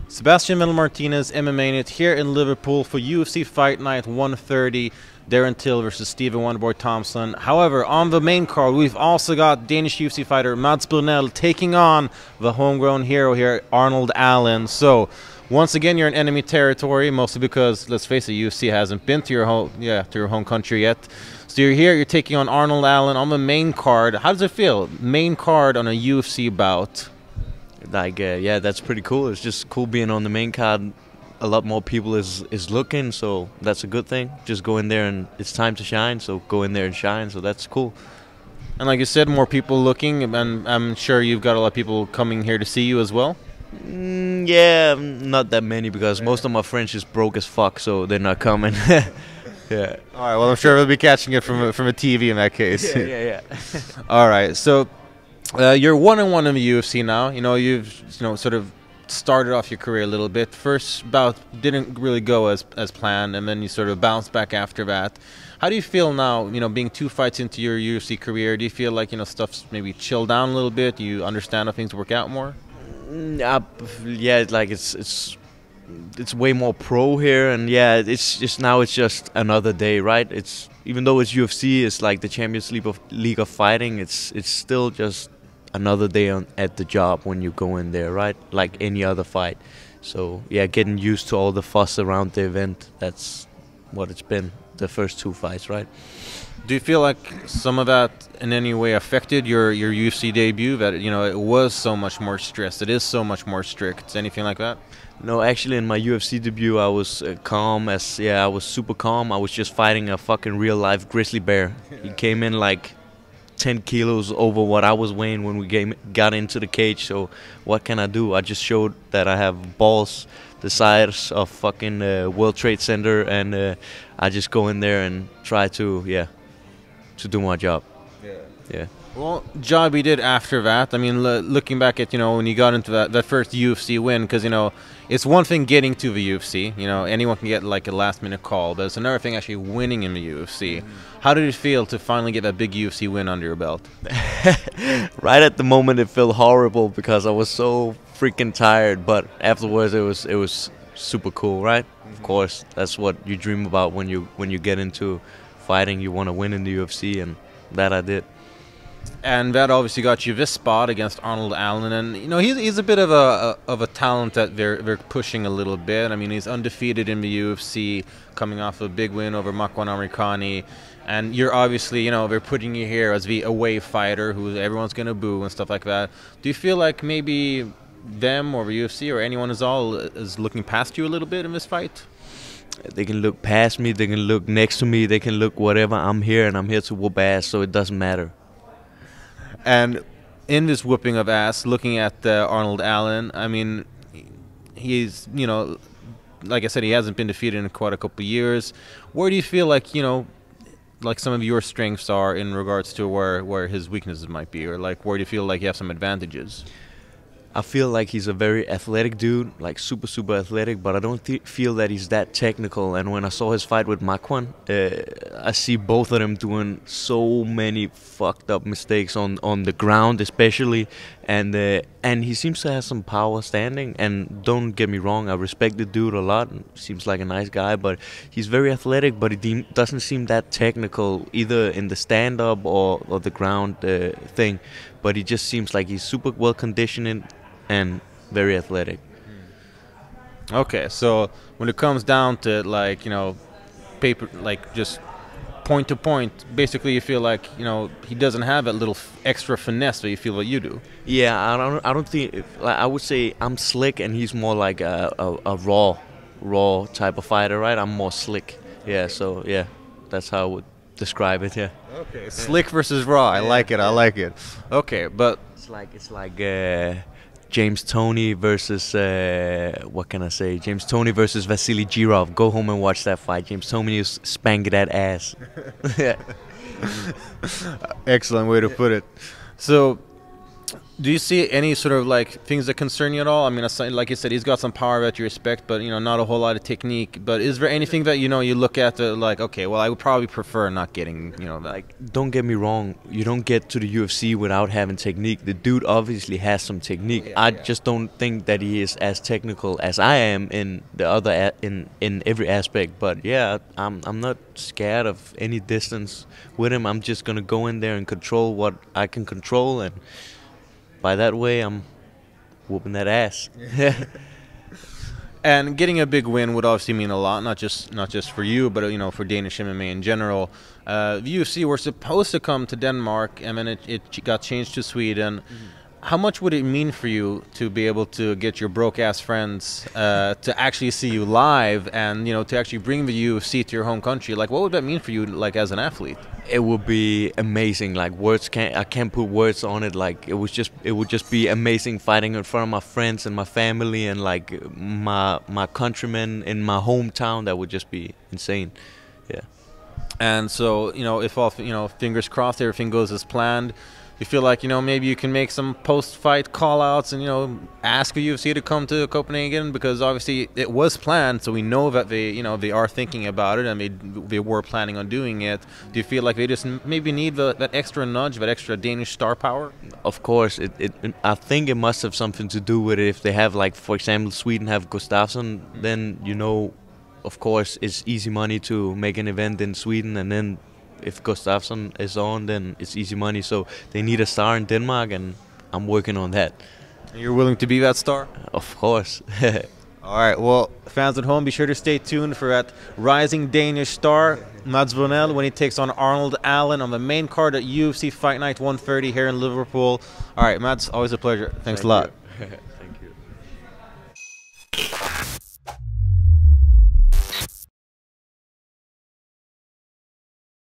Sebastian Martinez, MMAnytt, here in Liverpool for UFC Fight Night 130. Darren Till versus Stephen Wonderboy Thompson. However, on the main card, we've also got Danish UFC fighter Mads Burnell taking on the homegrown hero here, Arnold Allen. So, once again, you're in enemy territory, mostly because, let's face it, UFC hasn't been to your home country yet. So you're here, you're taking on Arnold Allen on the main card. How does it feel? Main card on a UFC bout. Like, yeah, that's pretty cool. It's just cool being on the main card. A lot more people is looking, so that's a good thing. Just go in there and it's time to shine, so go in there and shine, so that's cool. And like you said, more people looking, and I'm sure you've got a lot of people coming here to see you as well? Yeah, not that many, because most of my friends just broke as fuck, so they're not coming. Yeah. All right, well, I'm sure we'll be catching it from a TV in that case. Yeah. All right, so you're 1-1 in the UFC now. You've sort of started off your career a little bit. First bout didn't really go as planned, and then you sort of bounced back after that. How do you feel now, being 2 fights into your UFC career? Do you feel like, stuff's maybe chilled down a little bit? Do you understand how things work out more? Yeah, like it's way more pro here, and yeah, it's just another day, right? It's, even though it's UFC, it's like the Champions League of fighting. It's still just another day at the job when you go in there, right? Like any other fight. So yeah, getting used to all the fuss around the event. That's what it's been the first 2 fights, right? Do you feel like some of that in any way affected your UFC debut? That it was so much more stressed. It is so much more strict. Anything like that? No, actually, in my UFC debut, I was calm as I was super calm. I was just fighting a fucking real life grizzly bear. He came in like 10 kilos over what I was weighing when we got into the cage. So what can I do? I just showed that I have balls the size of fucking World Trade Center, and I just go in there and try to do my job. Yeah. Well, job you did after that. I mean, looking back at, when you got into that first UFC win, because, it's one thing getting to the UFC. Anyone can get like a last-minute call, but it's another thing actually winning in the UFC. How did it feel to finally get that big UFC win under your belt? Right at the moment, it felt horrible because I was so freaking tired, but afterwards it was super cool, right? Of course, that's what you dream about when you get into fighting. You want to win in the UFC, and that I did. And that obviously got you this spot against Arnold Allen, and he's a bit of a talent that they're pushing a little bit. I mean, he's undefeated in the UFC, coming off a big win over Makwan Amerikani, and you're obviously they're putting you here as the away fighter who everyone's gonna boo and stuff like that. Do you feel like maybe them or the UFC or anyone is looking past you a little bit in this fight? They can look past me, they can look next to me, they can look whatever. I'm here, and I'm here to whoop ass, so it doesn't matter. And in this whooping of ass, looking at Arnold Allen, I mean, he's, like I said, he hasn't been defeated in quite a couple of years. Where do you feel like, like some of your strengths are in regards to where his weaknesses might be? Or like, where do you feel like you have some advantages? I feel like he's a very athletic dude, like super, super athletic, but I don't feel that he's that technical. And when I saw his fight with Makwan, I see both of them doing so many fucked up mistakes on the ground especially. And he seems to have some power standing. And don't get me wrong, I respect the dude a lot. Seems like a nice guy, but he's very athletic, but he doesn't seem that technical either in the stand-up or the ground thing. But he just seems like he's super well conditioned and very athletic. Okay, so when it comes down to paper, like just point to point, basically you feel like he doesn't have that little extra finesse that you feel what you do. Yeah, I don't think I would say I'm slick and he's more like a raw type of fighter, right? I'm more slick. Yeah, so yeah, that's how I would describe it. Yeah. Okay, slick versus raw. I like it. I like it. Okay, but it's like James Toney versus what can I say? James Toney versus Vasily Girov. Go home and watch that fight. James Toney is spanking that ass. Excellent way to put it. So Do you see any sort of like things that concern you at all? I mean, like you said, he's got some power that you respect, but not a whole lot of technique. But is there anything that you look at that like, okay, well, I would probably prefer not getting that. Like, don't get me wrong, you don't get to the UFC without having technique. The dude obviously has some technique. I just don't think that he is as technical as I am in the other in every aspect. But yeah, I'm not scared of any distance with him. I'm just gonna go in there and control what I can control, and by that way, I'm whooping that ass. And getting a big win would obviously mean a lot, not just for you, but for Danish MMA in general. The UFC were supposed to come to Denmark, and then it got changed to Sweden. How much would it mean for you to be able to get your broke-ass friends to actually see you live, and to actually bring the UFC to your home country? Like, what would that mean for you, like, as an athlete? It would be amazing. Like, I can't put words on it. Like, it would just be amazing fighting in front of my friends and my family and like my countrymen in my hometown. That would just be insane. Yeah. And so, if all fingers crossed, everything goes as planned, you feel like maybe you can make some post-fight call-outs and ask the UFC to come to Copenhagen, because obviously it was planned, so we know that they are thinking about it, and they were planning on doing it. Do you feel like they just maybe need that extra nudge, that extra Danish star power? Of course, I think it must have something to do with it. If they have, like, for example, Sweden have Gustafsson, then of course it's easy money to make an event in Sweden, and then if Gustafsson is on, then it's easy money. So they need a star in Denmark, and I'm working on that. And you're willing to be that star? Of course. All right, well, fans at home, be sure to stay tuned for that rising Danish star, Mads Burnell, when he takes on Arnold Allen on the main card at UFC Fight Night 130 here in Liverpool. All right, Mads, always a pleasure. Thanks a lot.